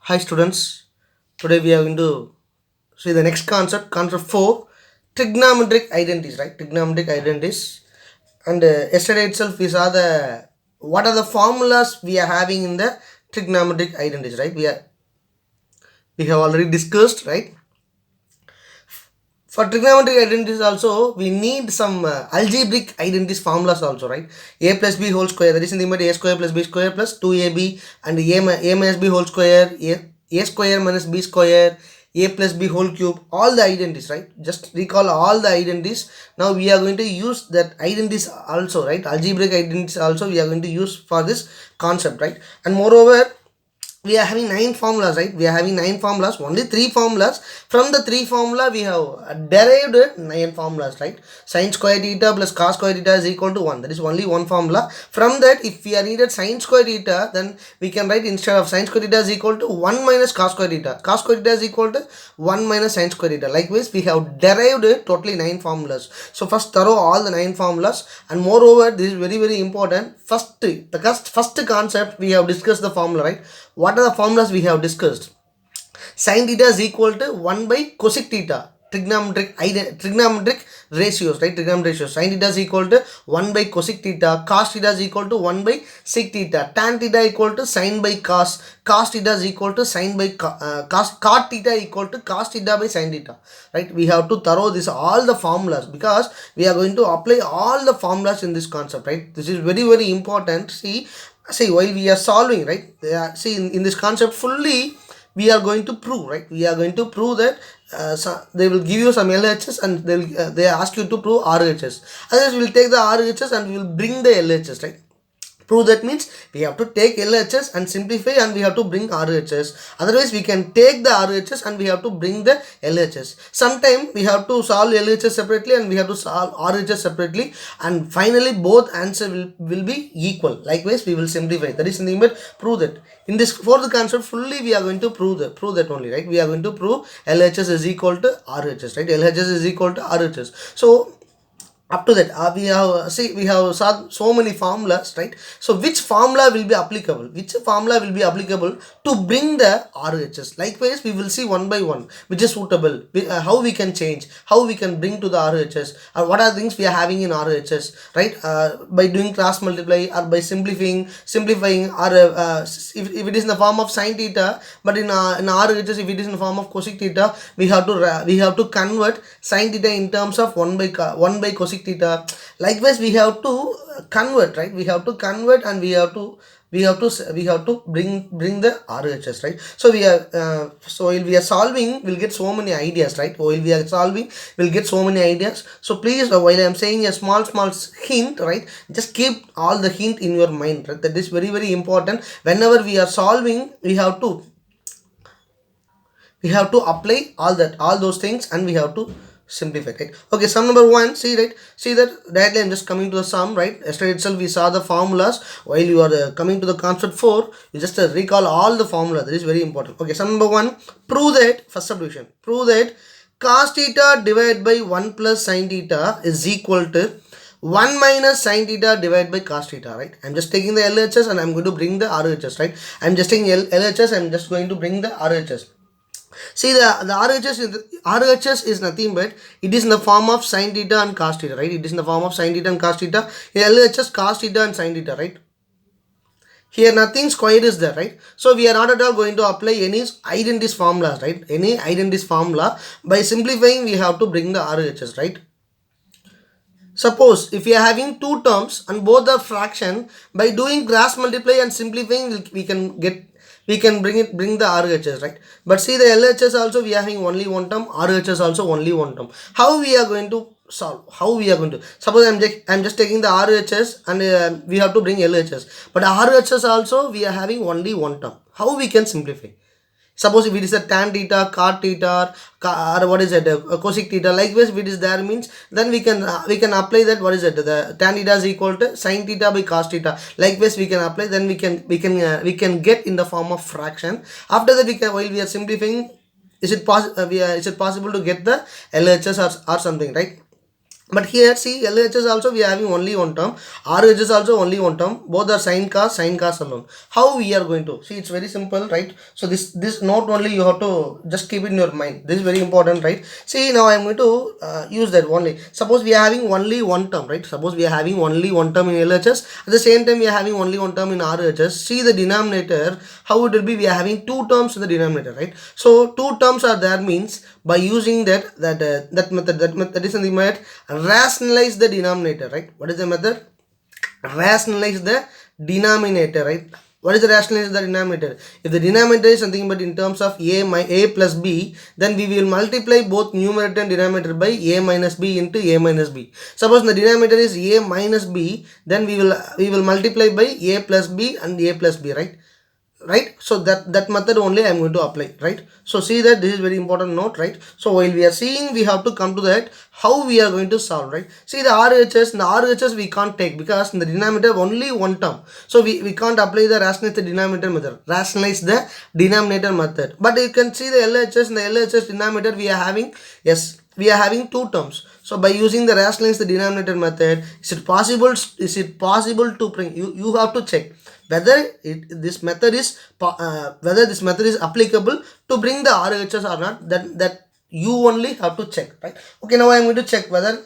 Hi students, today we are going to see the next concept 4, trigonometric identities, right? Trigonometric identities. And yesterday itself we saw what are the formulas we are having in the trigonometric identities, right? We have already discussed, right? For trigonometric identities also, we need some algebraic identities formulas also, right? A plus b whole square, that is nothing but a square plus b square plus 2ab, and a minus b whole square, a square minus b square, a plus b whole cube, all the identities, right? Just recall all the identities. Now we are going to use that identities also, right? Algebraic identities also we are going to use for this concept, right? And moreover, we are having 9 formulas, right? We are having 9 formulas, only 3 formulas. From the 3 formula we have derived 9 formulas, right? Sine square theta plus cos square theta is equal to 1. That is only one formula. From that, if we are needed sine square theta, then we can write instead of sine square theta is equal to 1 minus cos square theta. Cos square theta is equal to 1 minus sine square theta. Likewise, we have derived totally 9 formulas. So first thorough all the 9 formulas, and moreover this is very important. First concept we have discussed the formula, right? What are the formulas we have discussed? Sin theta is equal to 1 by cosec theta. Trigonometric ratios, right? Trigonometric ratios. Sin theta is equal to 1 by cosec theta. Cos theta is equal to 1 by sec theta. Tan theta equal to sin by cos. Cos theta is equal to sin by cot theta equal to cos theta by sin theta. Right? We have to thorough this all the formulas, because we are going to apply all the formulas in this concept, right? This is very important. See, while we are solving, right? See, in this concept fully we are going to prove, right? We are going to prove that they will give you some LHS, and they ask you to prove RHS. Otherwise we will take the RHS and we will bring the LHS, right? Prove that means we have to take LHS and simplify, and we have to bring RHS. Otherwise we can take the RHS and we have to bring the LHS. Sometime we have to solve LHS separately and we have to solve RHS separately, and finally both answer will be equal. Likewise we will simplify. That is nothing but prove that. In this fourth concept fully we are going to prove that only, right? We are going to prove LHS is equal to RHS, right? LHS is equal to RHS. So up to that, we have saw so many formulas, right? So which formula will be applicable to bring the RHS? Likewise we will see one by one which is suitable, how we can change, how we can bring to the RHS, or what are things we are having in RHS, right? By doing cross multiply, or by simplifying, or if it is in the form of sin theta, but in RHS if it is in the form of cosec theta, we have to convert sin theta in terms of 1 by cosec theta. Likewise we have to convert, right? We have to convert, and we have to bring the RHS, right? So while we are solving, we'll get so many ideas, right? While we are solving, we'll get so many ideas. So please, while I am saying a small hint, right, just keep all the hint in your mind, right? That is very important. Whenever we are solving, we have to apply all those things, and we have to simplify, right? Okay, sum number 1. See that directly I'm just coming to the sum, right? Yesterday itself we saw the formulas. While you are coming to the concept 4, you just recall all the formula. That is very important. Okay, sum number 1. Prove that, first subdivision, prove that cos theta divided by 1 plus sin theta is equal to 1 minus sin theta divided by cos theta, right? I'm just taking the LHS and I'm going to bring the RHS, right? I'm just taking LHS, I'm just going to bring the RHS. See, RHS is nothing but it is in the form of sin theta and cos theta, right? It is in the form of sin theta and cos theta. Here LHS cos theta and sin theta, right? Here nothing square is there, right? So we are not at all going to apply any identities formulas, right? Any identities formula. By simplifying, we have to bring the RHS, right? Suppose if we are having two terms and both are fraction, by doing cross multiply and simplifying, we can bring the RHS, right? But see, the LHS also we are having only one term, RHS also only one term. How we are going to solve? How we are going to? Suppose I'm just taking the RHS and we have to bring LHS, but RHS also we are having only one term. How we can simplify? Suppose if it is a tan theta, cot theta, or what is it, cosec theta, likewise if it is there means, then we can apply that, what is it, the tan theta is equal to sin theta by cos theta. Likewise we can apply, then we can get in the form of fraction. After that while we are simplifying, is it possible to get the LHS or something, right? But here see LHS also we are having only one term, RHS also only one term, both are sin cos alone. How we are going to see? It's very simple, right? So this not only you have to just keep it in your mind. This is very important, right? See, now I am going to use that only. Suppose we are having only one term, right? Suppose we are having only one term in LHS, at the same time we are having only one term in RHS. See the denominator, how it will be? We are having two terms in the denominator, right? So two terms are there, means by using that method, that is the method, rationalize the denominator, right? What is the method? Rationalize the denominator, right? What is the rationalize the denominator? If the denominator is something but in terms of a plus b, then we will multiply both numerator and denominator by a minus b into a minus b. Suppose the denominator is a minus b, then we will multiply by a plus b and a plus b, right? Right, so that method only I am going to apply, right? So see that this is very important note, right? So while we are seeing, we have to come to that how we are going to solve, right? See the RHS, in the RHS we can't take because in the denominator only one term, so we can't apply the rationalize the denominator method, rationalize the denominator method. But you can see the LHS, in the LHS denominator we are having, yes, we are having two terms. So by using the rationalize the denominator method, is it possible to bring, you have to check whether this method is whether this method is applicable to bring the RHS or not. That you only have to check, right? Okay, now I am going to check whether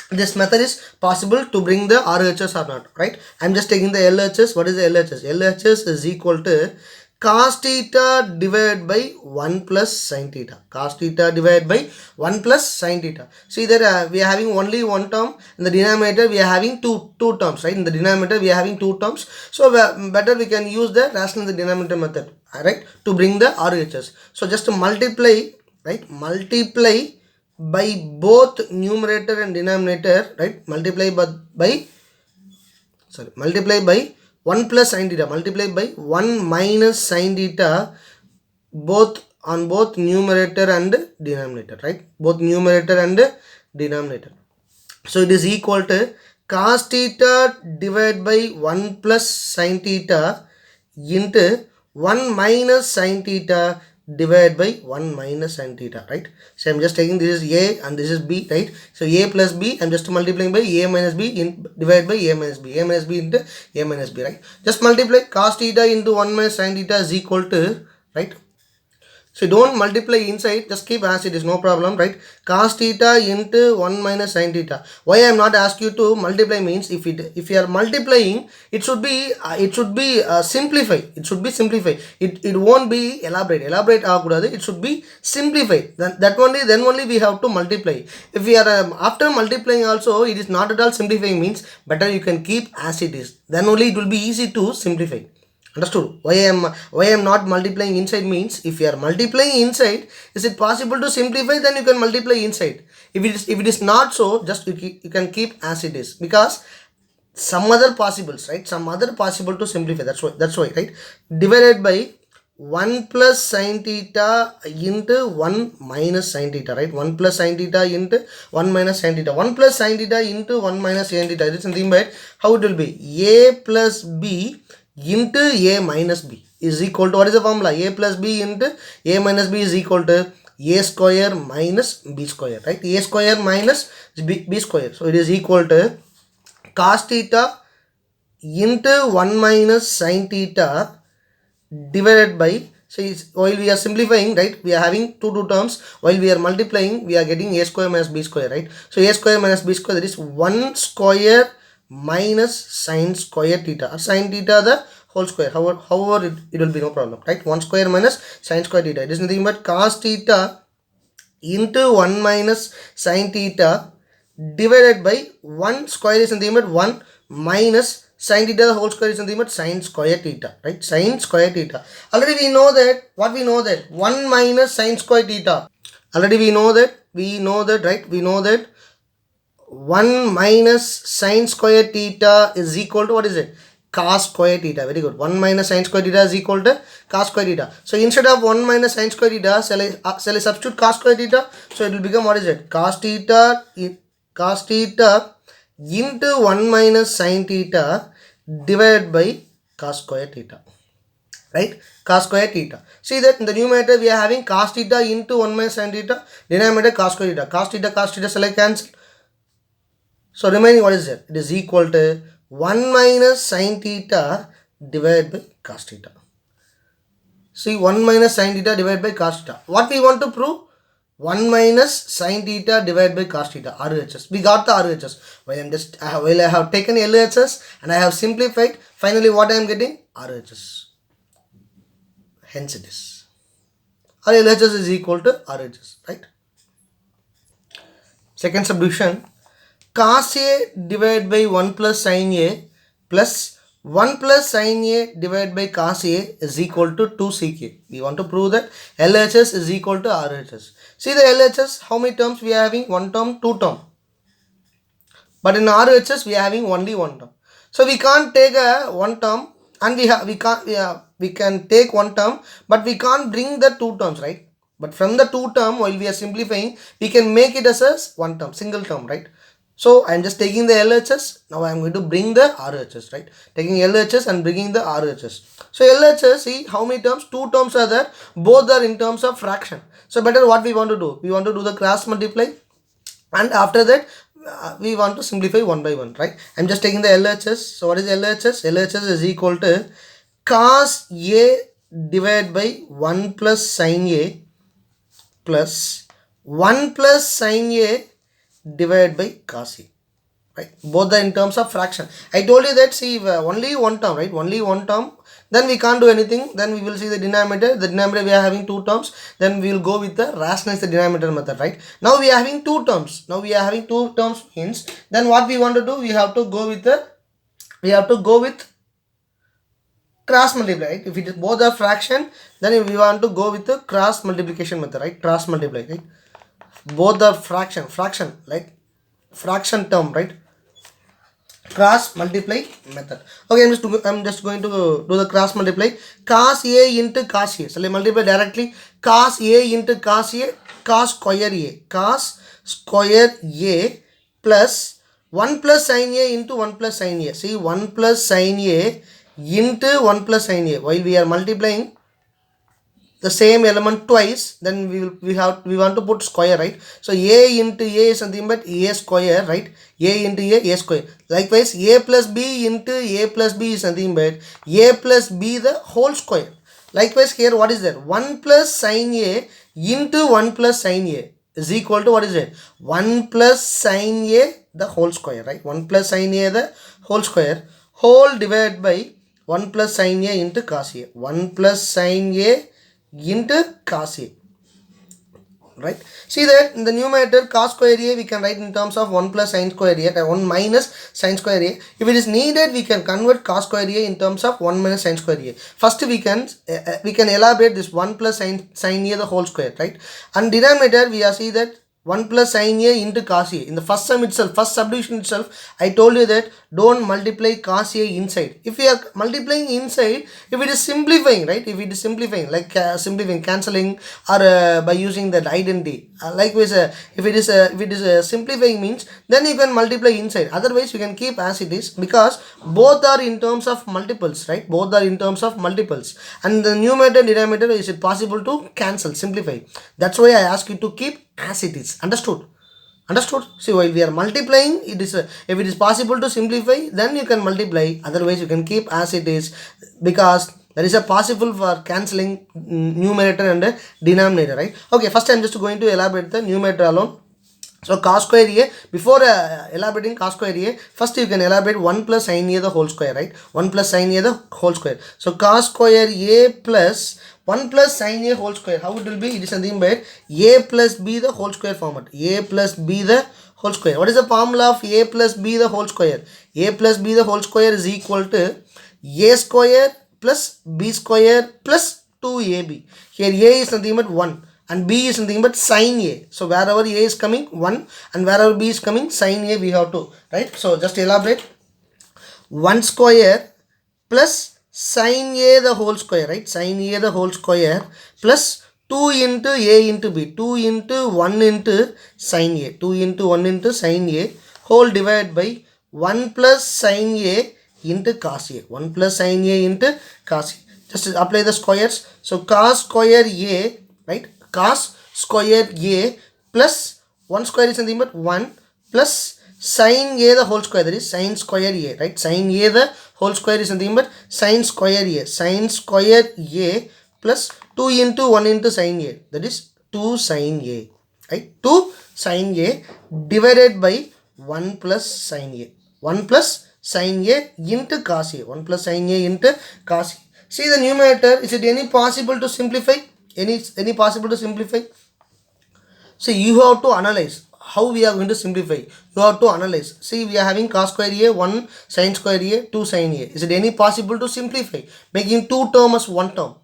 this method is possible to bring the RHS or not, right? I'm just taking the LHS. What is the LHS? LHS is equal to cos theta divided by 1 plus sin theta. Cos theta divided by 1 plus sin theta. See that we are having only one term. In the denominator we are having two terms, right? In the denominator we are having two terms. So better we can use the rational the denominator method, right, to bring the RHS. So just to multiply, right? Multiply by both numerator and denominator, right? Multiply by 1 plus sin theta, multiply by 1 minus sin theta, both on both numerator and denominator, right? Both numerator and denominator. So it is equal to cos theta divided by 1 plus sin theta into 1 minus sin theta divided by 1 minus sin theta, right? So I'm just taking this is a and this is b, right? So a plus b, I'm just multiplying by a minus b in divided by a minus b into a minus b, right? Just multiply cos theta into 1 minus sin theta is equal to, right? So don't multiply inside, just keep as it is, no problem, right? Cos theta into 1 minus sin theta. Why I am not asked you to multiply means if you are multiplying, it should be simplify. It should be simplify. It won't be elaborate. Elaborate agudadu. It should be simplified. Then only we have to multiply. If we are after multiplying also, it is not at all simplifying means better you can keep as it is. Then only it will be easy to simplify. Understood? Why I am not multiplying inside means if you are multiplying inside, is it possible to simplify? Then you can multiply inside. If it is not so, just you can keep as it is, because some other possibles, right? Some other possible to simplify. That's why, right? Divided by 1 plus sin theta into 1 minus sin theta, right? 1 plus sin theta into 1 minus sin theta. 1 plus sin theta into 1 minus sin theta. It is something bad. How it will be? A plus b into a minus b is equal to, what is the formula? A plus b into a minus b is equal to a square minus b square, right? A square minus b square. So it is equal to cos theta into 1 minus sin theta divided by, so while we are simplifying, right, we are having two terms. While we are multiplying, we are getting a square minus b square, right? So a square minus b square, that is 1 square minus sin square theta, or sin theta the whole square. However it will be no problem, right? 1 square minus sin square theta. It is nothing but cos theta into 1 minus sin theta divided by 1 square is nothing but 1 minus sin theta the whole square is nothing but sin square theta, right? Sin square theta. Already we know that, what we know that 1 minus sin square theta. Already we know that, right? We know that 1 minus sin square theta is equal to, what is it? Cos square theta. Very good. 1 minus sin square theta is equal to cos square theta. So instead of 1 minus sin square theta, shall I substitute cos square theta? So it will become, what is it? Cos theta into 1 minus sin theta divided by cos square theta, right? Cos square theta. See that in the numerator we are having cos theta into 1 minus sin theta, denominator cos square theta. Cos theta shall I cancel? So remaining what is that? It is equal to 1 minus sin theta divided by cos theta. See, 1 minus sin theta divided by cos theta. What we want to prove? 1 minus sin theta divided by cos theta, RHS. We got the RHS. While I have taken LHS and I have simplified, finally what I am getting? RHS. Hence it is. Or LHS is equal to RHS, right? Second subdivision, cos A divided by 1 plus sin A plus 1 plus sin A divided by cos A is equal to 2 ck. We want to prove that LHS is equal to RHS. See the LHS, how many terms we are having? One term, two term. But in RHS we are having only one term. So we can't take a one term and we can take one term, but we can't bring the two terms, right? But from the two term, while we are simplifying, we can make it as a one term, single term, right? So I am just taking the LHS. Now I am going to bring the RHS, right? Taking LHS and bringing the RHS. So LHS, see how many terms? Two terms are there. Both are in terms of fraction. So better what we want to do? We want to do the cross multiply. And after that, we want to simplify one by one, right? I'm just taking the LHS. So what is LHS? LHS is equal to cos A divided by 1 plus sin A plus 1 plus sin A divided by cos A, right? Both are in terms of fraction. I told you that, see, only one term, right? Only one term. Then we can't do anything. Then we will see the denominator. The denominator we are having two terms. Then we will go with the rationalize the denominator method, right? Now we are having two terms. Now we are having two terms means, then what we want to do? We have to go with cross multiply, right? If it is both are fraction, then we want to go with the cross multiplication method, right? Cross multiply, right? Both are fraction, like fraction term, right? Cross multiply method. Okay, I'm just going to do the cross multiply. Cos A into cos A. So I multiply directly. Cos A into cos A, cos square A. Cos square A plus 1 plus sin A into 1 plus sin A. See, 1 plus sin A into 1 plus sin A. While we are multiplying the same element twice, then we want to put square, right? So A into A is nothing but A square, right? A into A square. Likewise, A plus B into A plus B is nothing but A plus B the whole square. Likewise, here what is there? 1 plus sin A into 1 plus sin A is equal to what is it? 1 plus sin A the whole square, right? 1 plus sin A the whole square, whole divided by 1 plus sin A into cos A. 1 plus sin A into cos A, right? See that in the numerator cos square A we can write in terms of 1 plus sin square A, 1 minus sin square A. If it is needed, we can convert cos square A in terms of 1 minus sin square A. First we can elaborate this 1 plus sin A the whole square, right? And denominator we are see that 1 plus sin A into cos A. In the first sum itself, first subdivision itself, I told you that don't multiply cos A inside. If we are multiplying inside, if it is simplifying, right? If it is simplifying, like simplifying, cancelling, or by using that identity. Likewise, if it is simplifying means, then you can multiply inside. Otherwise, you can keep as it is, because both are in terms of multiples, right? Both are in terms of multiples. And the numerator and denominator, is it possible to cancel, simplify? That's why I ask you to keep as it is. Understood? See, while we are multiplying, it is if it is possible to simplify, then you can multiply. Otherwise, you can keep as it is, because there is a possible for cancelling numerator and denominator, right? Okay, first I am just going to elaborate the numerator alone. So cos square A, before elaborating cos square A, first you can elaborate 1 plus sin A the whole square, right? 1 plus sin A the whole square. So cos square A plus 1 plus sin A whole square. How it will be? It is something but A plus B the whole square format. A plus B the whole square. What is the formula of A plus B the whole square? A plus B the whole square is equal to A square plus B square plus 2AB. Here A is nothing but 1. And B is nothing but sin A. So wherever A is coming 1 and wherever B is coming sin A, we have to, right? So just elaborate. 1 square plus sin A the whole square, right? Sin A the whole square plus 2 into A into B. 2 into 1 into sin A. 2 into 1 into sin A whole divided by 1 plus sin A into cos A. 1 plus sin A into cos A. Just apply the squares. So cos square A, right? Cos square A plus 1 square is nothing but 1 plus sin a the whole square, that is sin square a, right? Sin a the whole square is nothing but sin square a. Sin square a plus 2 into 1 into sin a, that is 2 sin a, right? 2 sin a divided by 1 plus sin a. 1 plus sin a into cos a. 1 plus sin a into cos a. See the numerator, is it any possible to simplify? Any possible to simplify? See, you have to analyze how we are going to simplify. You have to analyze. See, we are having cos square a, 1 sin square a, 2 sin a. Is it any possible to simplify? Making two terms as one term.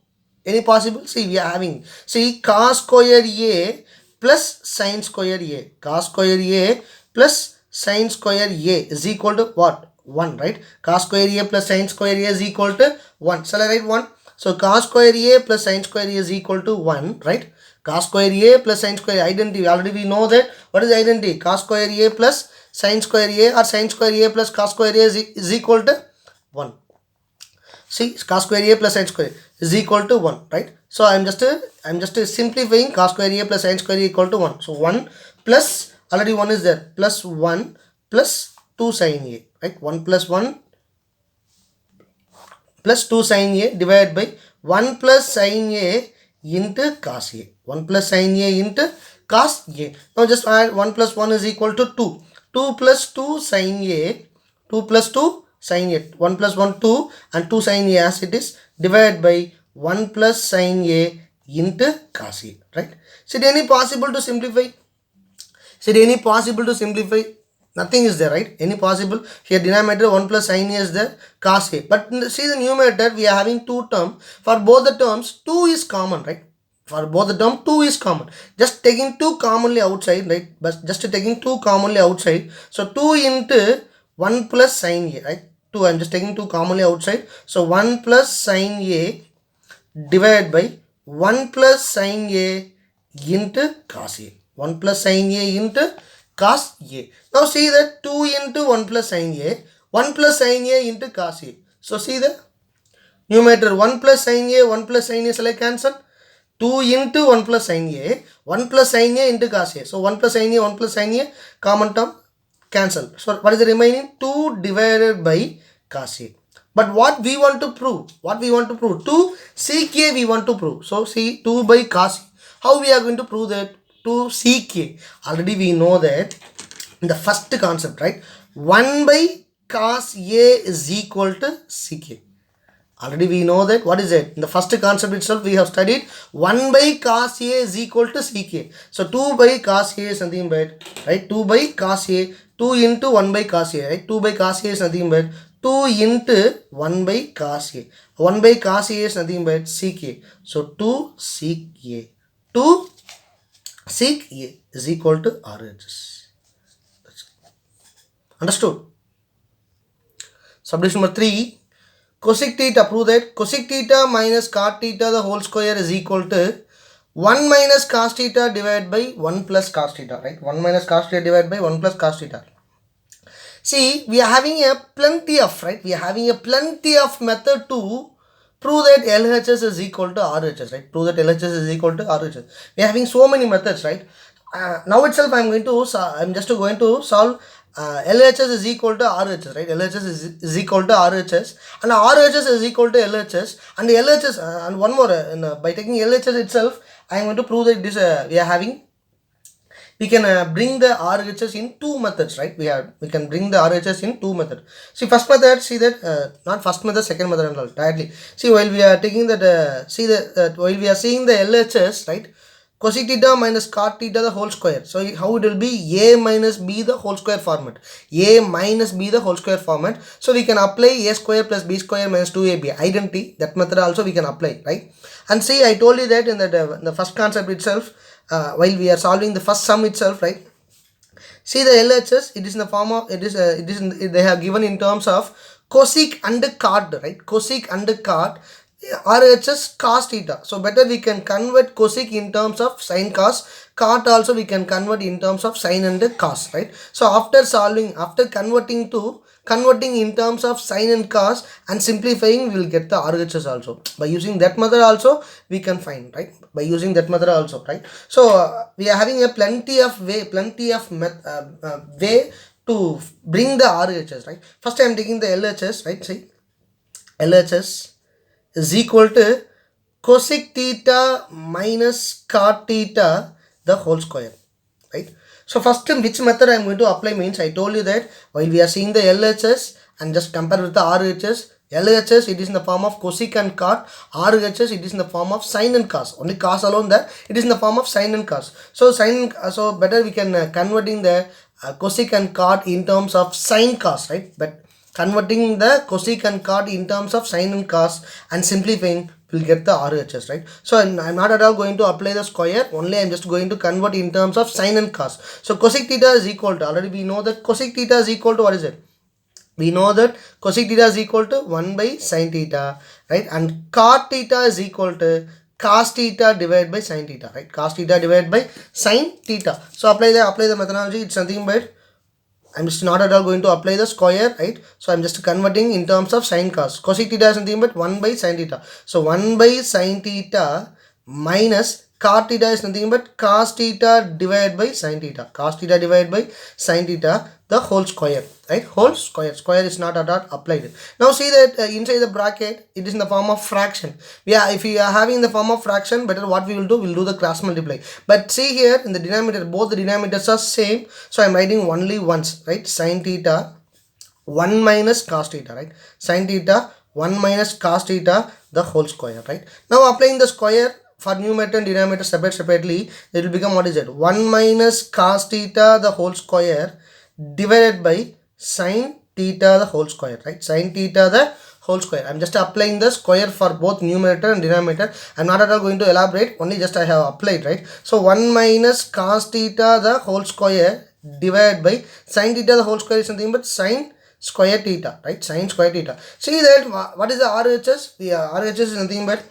Any possible? See, we are having. See, cos square a plus sin square a. Cos square a plus sin square a is equal to what? 1, right? Cos square a plus sin square a is equal to 1. Shall I write 1? So, cos square a plus sin square a is equal to 1, right? Cos square a plus sin square a, identity, already we know that. What is the identity? Cos square a plus sin square a, or sin square a plus cos square a is equal to 1. See, cos square a plus sin square is equal to 1, right? So I'm just simplifying. Cos square a plus sin square a equal to 1. So 1 plus, already 1 is there, plus 1 plus 2 sin a, right? 1 plus 1 plus 2 sin a divided by 1 plus sin a into cos a. 1 plus sin a into cos a. Now just add 1 plus 1 is equal to 2. 2 plus 2 sin a. 2 plus 2 sin a. 1 plus 1 2 and 2 sin a as it is, divided by 1 plus sin a into cos a, right? Is it any possible to simplify? Is it any possible to simplify? Nothing is there, right? Any possible? Here denominator 1 plus sin a is there, cos a. But see the numerator, we are having two terms. For both the terms, 2 is common, right? For both the term, 2 is common. Just taking 2 commonly outside, right? But just taking 2 commonly outside. So 2 into 1 plus sin a, right? 2, I'm just taking 2 commonly outside. So 1 plus sin a divided by 1 plus sin a into cos a. 1 plus sin a into cos a. Now see that 2 into 1 plus sin a, 1 plus sin a into cos a. So see the numerator 1 plus sin a, 1 plus sin a, shall I cancel? 2 into 1 plus sin a, 1 plus sin a into cos a. So 1 plus sin a, 1 plus sin a, common term, cancel. So what is the remaining? 2 divided by cos a. But what we want to prove? What we want to prove? 2 sec a we want to prove. So see 2 by cos a. How we are going to prove that? 2 sec a. Already we know that in the first concept, right? 1 by cos a is equal to sec a. Already we know that. What is it? In the first concept itself we have studied 1 by cos a is equal to sec a. So 2 by cos a is nothing but, right? 2 by cos a, 2 into 1 by cos a, right? 2 by cos a is nothing but 2 into 1 by cos a. 1 by cos a is nothing but sec a. So 2 sec a. 2 sec a is equal to RHS. Understood? Subdivision number 3. Cosec theta, prove that cosec theta minus cot theta the whole square is equal to 1 minus cos theta divided by 1 plus cos theta, right? 1 minus cos theta divided by 1 plus cos theta. See, we are having a plenty of, right? We are having a plenty of method to prove that LHS is equal to RHS, right? Prove that LHS is equal to RHS. We are having so many methods, right? Now itself I'm just going to solve LHS is equal to RHS, right? LHS is equal to RHS and RHS is equal to LHS and LHS and one more by taking LHS itself I am going to prove that this we are having, we can bring the RHS in two methods, right? We can bring the RHS in two methods. See, first method, see that not first method, second method and all directly. See, while we are taking that while we are seeing the LHS, right? Cosec theta minus cot theta the whole square. So how it will be? A minus B the whole square format. A minus B the whole square format. So we can apply A square plus B square minus 2AB. Identity. That method also we can apply, right? And see, I told you that in the first concept itself, while we are solving the first sum itself, right? See the LHS, it is in the form of, they have given in terms of cosec and cot, right? Cosec and cot. RHS cos theta. So better we can convert cosec in terms of sin cos. Cot also we can convert in terms of sin and cos, right? So after converting in terms of sin and cos and simplifying, we will get the RHS also. By using that method also we can find, right? By using that method also, right? So we are having a plenty of way to bring the RHS, right? First I am taking the LHS, right? See, LHS is equal to cosec theta minus cot theta the whole square, right? So first which method I am going to apply means I told you that while we are seeing the LHS and just compare with the RHS, LHS it is in the form of cosec and cot, RHS it is in the form of sin and cos, only cos alone there, it is in the form of sin and cos. So so better we can converting the cosec and cot in terms of sin cos, right? But converting the cosec and cot in terms of sin and cos and simplifying will get the RHS, right? So I'm not at all going to apply the square, only I'm just going to convert in terms of sin and cos. So cosec theta is equal to, already we know that cosec theta is equal to, what is it? We know that cosec theta is equal to 1 by sin theta, right? And cot theta is equal to cos theta divided by sin theta, right? Cos theta divided by sin theta. So apply the methodology. It's nothing but I'm just not at all going to apply the square, right? So I'm just converting in terms of sin cos. Cosec theta is nothing but 1 by sin theta. So 1 by sin theta minus cot theta is nothing but cos theta divided by sin theta. Cos theta divided by sin theta, the whole square, right? Whole square. Square is not at all applied. Now see that inside the bracket, it is in the form of fraction. If we are having the form of fraction, better what we will do, we'll do the cross multiply. But see here in the denominator, both the denominators are same. So I'm writing only once, right? Sin theta 1 minus cos theta, right? Sin theta 1 minus cos theta, the whole square, right? Now applying the square for numerator and denominator separately, it will become, what is it? 1 minus cos theta the whole square divided by sin theta the whole square, right? Sin theta the whole square. I'm just applying the square for both numerator and denominator. I'm not at all going to elaborate, only just I have applied, right? So 1 minus cos theta the whole square divided by sin theta the whole square is something but sin square theta, right? Sin square theta. See that what is the RHS? The RHS is nothing but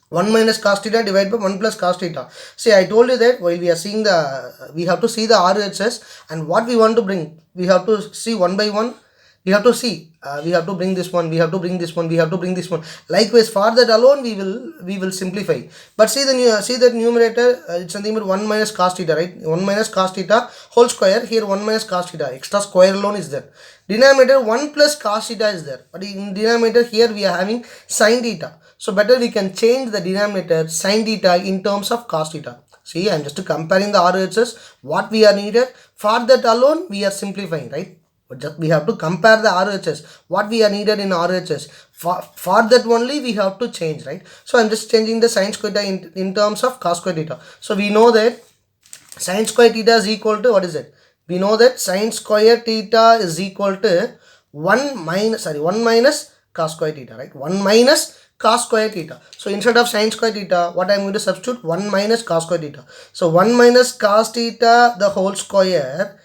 1 minus cos theta divided by 1 plus cos theta. See, I told you that while we are seeing we have to see the RHS and what we want to bring. We have to see one by one. We have to see. We have to bring this one. We have to bring this one. We have to bring this one. Likewise, for that alone, we will simplify. But see that numerator. It's nothing but 1 minus cos theta, right? 1 minus cos theta whole square. Here 1 minus cos theta. Extra square alone is there. Denominator 1 plus cos theta is there. But in denominator here we are having sin theta. So better we can change the denominator sin theta in terms of cos theta. See, I'm just comparing the RHS, what we are needed. For that alone, we are simplifying, right? But we have to compare the RHS, what we are needed in RHS. For that only we have to change, right? So I'm just changing the sin square theta in terms of cos square theta. So we know that sin square theta is equal to, what is it? We know that sin square theta is equal to 1 minus cos square theta, right? 1 minus cos square theta. So instead of sin square theta, what I am going to substitute? 1 minus cos square theta. So 1 minus cos theta the whole square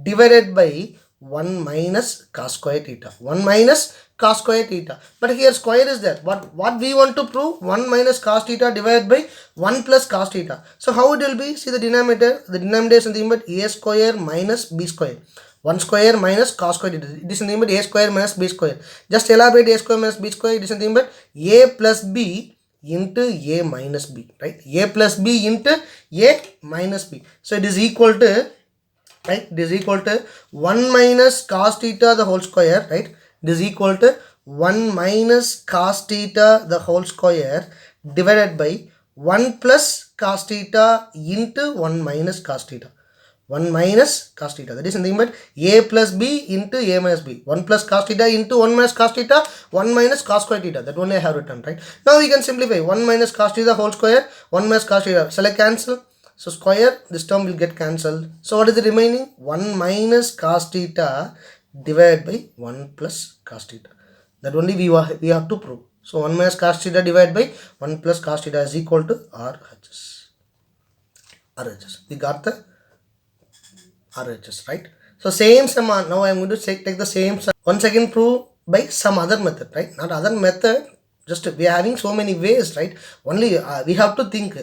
divided by 1 minus cos square theta. 1 minus cos square theta. But here square is there. What we want to prove? 1 minus cos theta divided by 1 plus cos theta. So how it will be? See the denominator. The denominator is nothing but a square minus b square. 1 square minus cos square theta. It is nothing but a square minus b square. Just elaborate a square minus b square. It is nothing but a plus b into a minus b. Right? A plus b into a minus b. So it is equal to, right? It is equal to 1 minus cos theta the whole square, right? It is equal to 1 minus cos theta the whole square divided by 1 plus cos theta into 1 minus cos theta. 1 minus cos theta, that is nothing but a plus b into a minus b. 1 plus cos theta into 1 minus cos theta, 1 minus cos square theta. That only I have written, right? Now we can simplify. 1 minus cos theta whole square, 1 minus cos theta. Shall I cancel? So square, this term will get cancelled. So what is the remaining? 1 minus cos theta divided by 1 plus cos theta. That only we have to prove. So 1 minus cos theta divided by 1 plus cos theta is equal to RHS. RHS. We got the RHS, right? So same sum. Now I am going to take the same sum. Once again prove by some other method, right? Not other method. Just we are having so many ways, right? Only we have to think.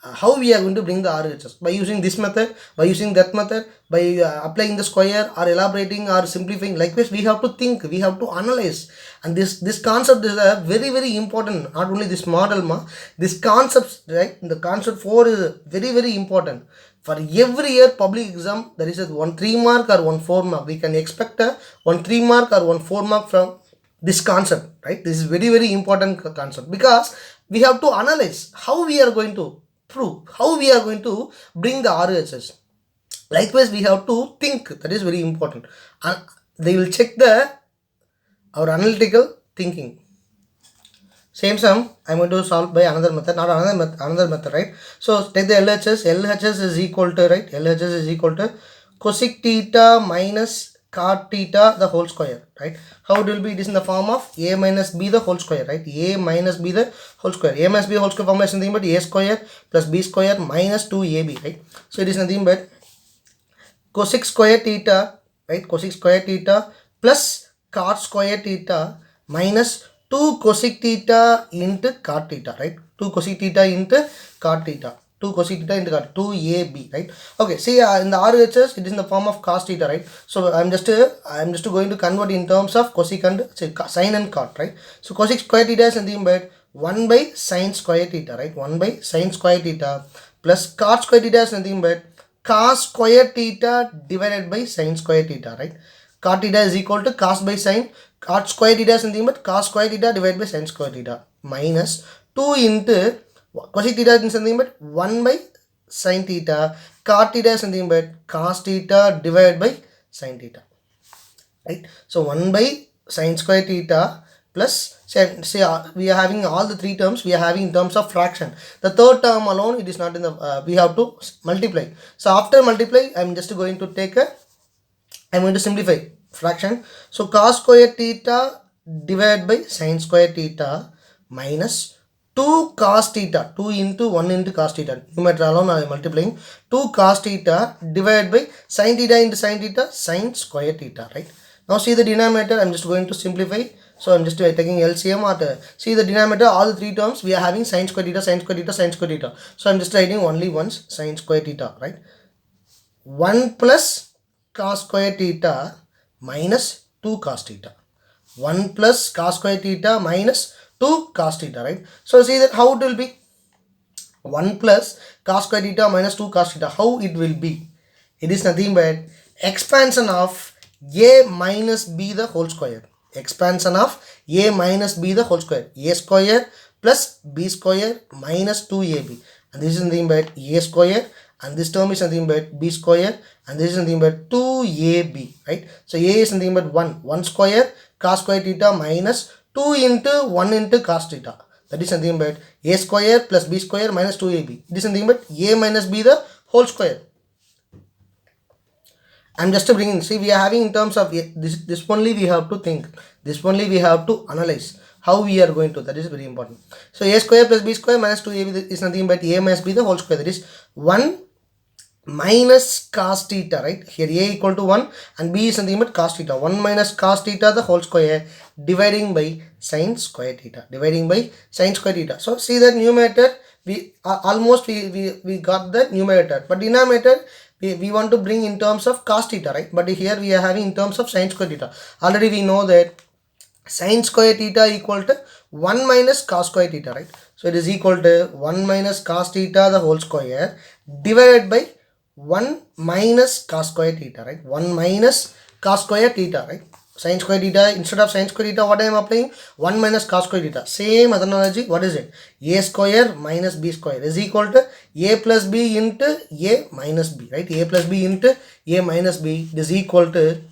how we are going to bring the RHS? By using this method, by using that method, by applying the square or elaborating or simplifying. Likewise, we have to think, we have to analyze. And this concept is a very important. Not only this model, this concept, right? The concept 4 is very important. For every year public exam, there is a 1 3 mark or 1 4 mark. We can expect a 1 3 mark or 1 4 mark from this concept, right? This is very important concept, because we have to analyze how we are going to prove, how we are going to bring the RHS. Likewise, we have to think. That is very important. And they will check our analytical thinking. Same sum, I'm going to solve by another method, not another method, right? So take the LHS. LHS is equal to, right? LHS is equal to cosec theta minus cot theta the whole square, right? How it will be? It is in the form of a minus b the whole square, right? A minus b the whole square. A minus b whole square formula is nothing but a square plus b square minus 2ab, right? So it is nothing but cosec square theta, right? Cosec square theta plus cot square theta minus 2 cosec theta into cot theta, right? 2 cosec theta into cot theta. 2 cosec theta into cot, 2ab, right? Okay, see in the RHS, it is in the form of cos theta, right? So I'm just going to convert in terms of cosec and sine and cot, right? So cosec square theta is nothing but 1 by sine square theta, right? 1 by sine square theta plus cot square theta is nothing but cos square theta divided by sine square theta, right? Cot theta is equal to cos by sine. Cot square theta is nothing but cos square theta divided by sine square theta minus 2 into cosec theta is nothing but 1 by sine theta. Cot theta is nothing but cos theta divided by sine theta, right? So 1 by sine square theta plus, say we are having all the three terms, we are having in terms of fraction. The third term alone, it is not in the, we have to multiply. So after multiply, I'm just going to take I'm going to simplify fraction. So cos square theta divided by sine square theta minus 2 cos theta, 2 into 1 into cos theta. Numerator alone I am multiplying. 2 cos theta divided by sine theta into sine theta, sine square theta, right? Now see the denominator, I'm just going to simplify. So I'm just taking LCM or see the denominator, all the three terms, we are having sine square theta, sine square theta, sine square theta. So I'm just writing only once sine square theta, right? 1 plus cos square theta minus 2 cos theta. 1 plus cos square theta minus 2 cos theta, right? So see that how it will be. 1 plus cos square theta minus 2 cos theta. How it will be? It is nothing but expansion of a minus b the whole square. Expansion of a minus b the whole square. A square plus b square minus 2ab. And this is nothing but a square. And this term is nothing but b square. And this is nothing but 2ab, right? So a is nothing but 1 square cos square theta minus 2 into 1 into cos theta. That is nothing but a square plus b square minus 2ab. It is nothing but a minus b the whole square. I'm just bringing, see we are having in terms of this only we have to think. This only we have to analyze how we are going to. That is very important. So a square plus b square minus 2ab is nothing but a minus b the whole square. That is 1 minus cos theta, right? Here a equal to 1 and b is nothing but cos theta. 1 minus cos theta the whole square dividing by sine square theta. Dividing by sine square theta. So see that numerator, we almost we got the numerator, but denominator we want to bring in terms of cos theta, right? But here we are having in terms of sine square theta. Already we know that sine square theta equal to 1 minus cos square theta, right? So it is equal to 1 minus cos theta the whole square divided by 1 minus cos square theta, right? 1 minus cos square theta, right? Sine square theta, instead of sine square theta, what I am applying? 1 minus cos square theta. Same analogy, what is it? A square minus b square is equal to a plus b into a minus b, right? A plus b into a minus b is equal to,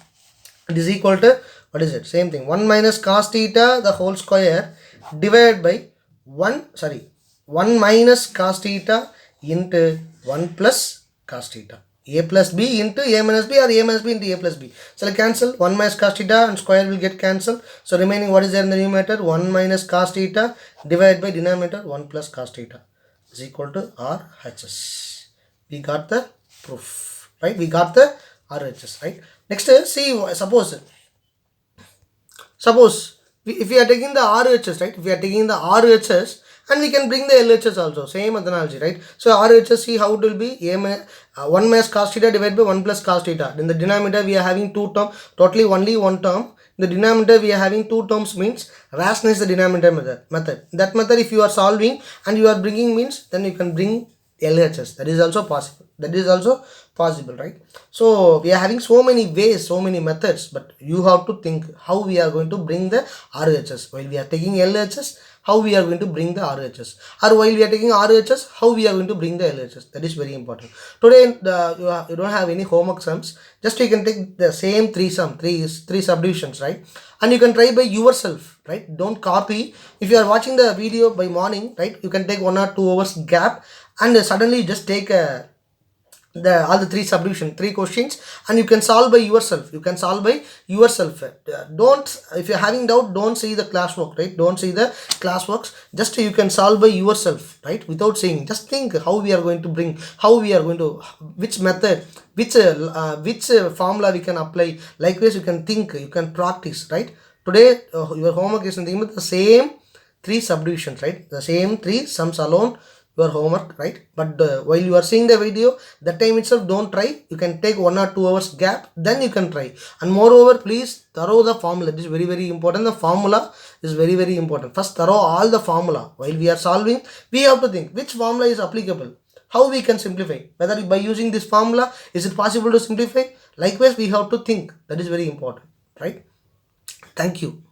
what is it? Same thing. 1 minus cos theta the whole square divided by 1 minus cos theta into 1 plus cos theta. A plus b into a minus b or a minus b into a plus b. So I'll cancel 1 minus cos theta and square will get cancelled. So remaining what is there in the numerator? 1 minus cos theta divided by denominator 1 plus cos theta is equal to RHS. We got the proof, right? We got the RHS, right? Next, see, suppose if we are taking the RHS, right? If we are taking the RHS and we can bring the LHS also, same analogy, right? So RHS, see how it will be, 1 minus cos theta divided by 1 plus cos theta. In the denominator we are having two terms, totally only one term. In the denominator we are having two terms, means rationalize the denominator method. That method if you are solving and you are bringing means, then you can bring LHS. That is also possible. That is also possible, right? So we are having so many ways, so many methods, but you have to think how we are going to bring the RHS. While we are taking LHS, how we are going to bring the RHS, or while we are taking RHS, how we are going to bring the LHS. That is very important. Today you don't have any homework sums, just you can take the same three subdivisions, right? And you can try by yourself, right? Don't copy. If you are watching the video by morning, right, you can take 1 or 2 hours gap, and suddenly just take all the three questions, and you can solve by yourself. Don't, if you're having doubt, don't see the classwork, right? Don't see the classworks, just you can solve by yourself, right? Without saying, just think how we are going to bring, how we are going to, which method, which formula we can apply. Likewise you can think, you can practice, right? Today your homework is nothing but the same three subdivisions, right? The same three sums alone your homework, right? But while you are seeing the video, that time itself don't try. You can take 1 or 2 hours gap, then you can try. And moreover, please thorough the formula. This is very, very important. The formula is very, very important. First thorough all the formula. While we are solving, we have to think which formula is applicable, how we can simplify, whether by using this formula is it possible to simplify. Likewise we have to think. That is very important, right? Thank you.